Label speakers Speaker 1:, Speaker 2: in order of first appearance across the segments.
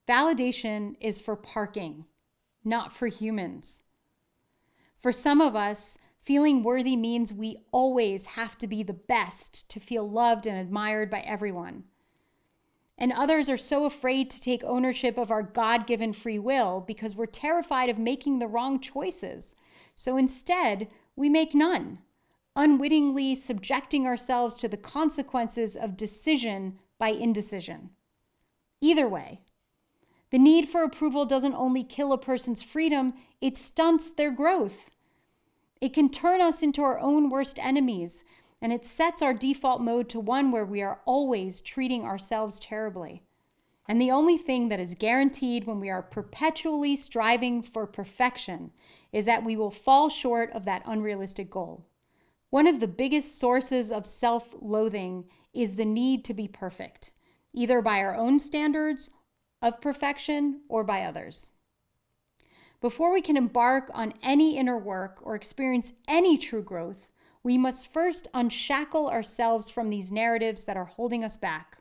Speaker 1: Validation is for parking, not for humans. For some of us, feeling worthy means we always have to be the best to feel loved and admired by everyone. And others are so afraid to take ownership of our God-given free will because we're terrified of making the wrong choices. So instead, we make none, unwittingly subjecting ourselves to the consequences of decision by indecision. Either way, the need for approval doesn't only kill a person's freedom, it stunts their growth. It can turn us into our own worst enemies, and it sets our default mode to one where we are always treating ourselves terribly. And the only thing that is guaranteed when we are perpetually striving for perfection is that we will fall short of that unrealistic goal. One of the biggest sources of self-loathing is the need to be perfect, either by our own standards of perfection or by others. Before we can embark on any inner work or experience any true growth, we must first unshackle ourselves from these narratives that are holding us back.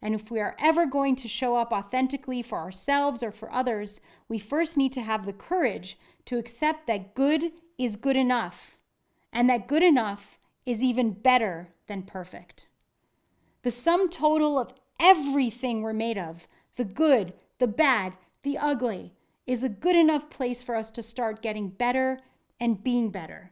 Speaker 1: And if we are ever going to show up authentically for ourselves or for others, we first need to have the courage to accept that good is good enough, and that good enough is even better than perfect. The sum total of everything we're made of, the good, the bad, the ugly, is a good enough place for us to start getting better and being better.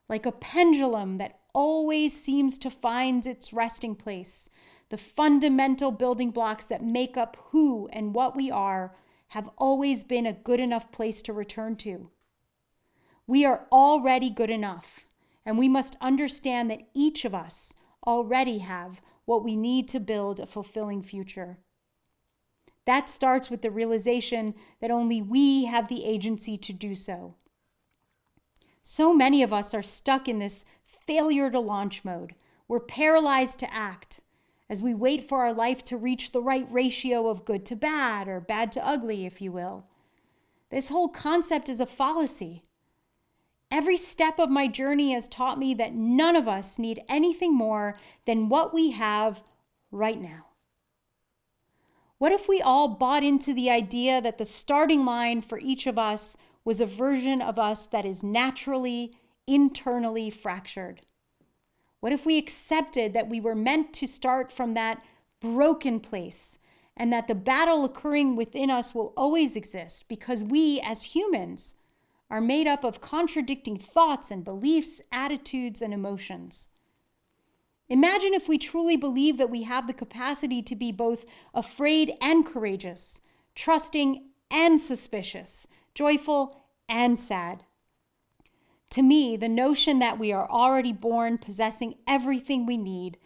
Speaker 1: Like a pendulum that always seems to find its resting place, the fundamental building blocks that make up who and what we are have always been a good enough place to return to. We are already good enough, and we must understand that each of us already have what we need to build a fulfilling future. That starts with the realization that only we have the agency to do so. So many of us are stuck in this failure to launch mode. We're paralyzed to act as we wait for our life to reach the right ratio of good to bad, or bad to ugly, if you will. This whole concept is a fallacy. Every step of my journey has taught me that none of us need anything more than what we have right now. What if we all bought into the idea that the starting line for each of us was a version of us that is naturally, internally fractured? What if we accepted that we were meant to start from that broken place, and that the battle occurring within us will always exist because we, as humans, are made up of contradicting thoughts and beliefs, attitudes, and emotions? Imagine if we truly believe that we have the capacity to be both afraid and courageous, trusting and suspicious, joyful and sad. To me, the notion that we are already born possessing everything we need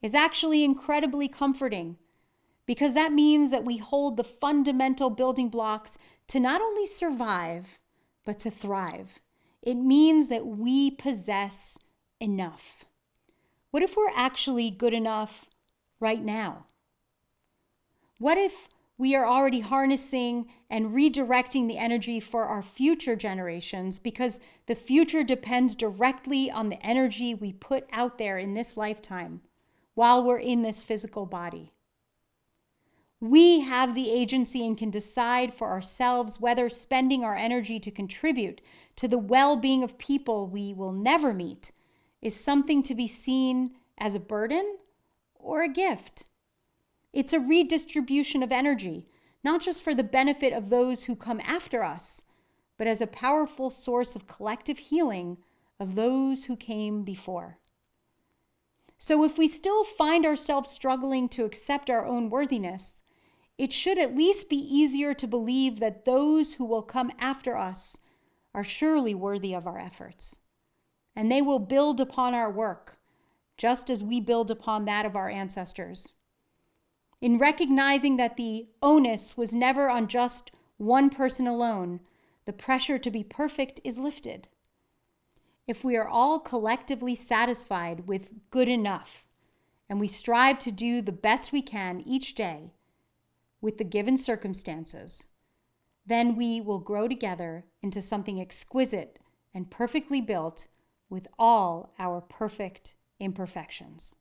Speaker 1: is actually incredibly comforting, because that means that we hold the fundamental building blocks to not only survive, but to thrive. It means that we possess enough. What if we're actually good enough right now? What if we are already harnessing and redirecting the energy for our future generations, because the future depends directly on the energy we put out there in this lifetime while we're in this physical body? We have the agency and can decide for ourselves whether spending our energy to contribute to the well-being of people we will never meet is something to be seen as a burden or a gift. It's a redistribution of energy, not just for the benefit of those who come after us, but as a powerful source of collective healing of those who came before. So if we still find ourselves struggling to accept our own worthiness, it should at least be easier to believe that those who will come after us are surely worthy of our efforts. And they will build upon our work, just as we build upon that of our ancestors. In recognizing that the onus was never on just one person alone, the pressure to be perfect is lifted. If we are all collectively satisfied with good enough, and we strive to do the best we can each day with the given circumstances, then we will grow together into something exquisite and perfectly built with all our perfect imperfections.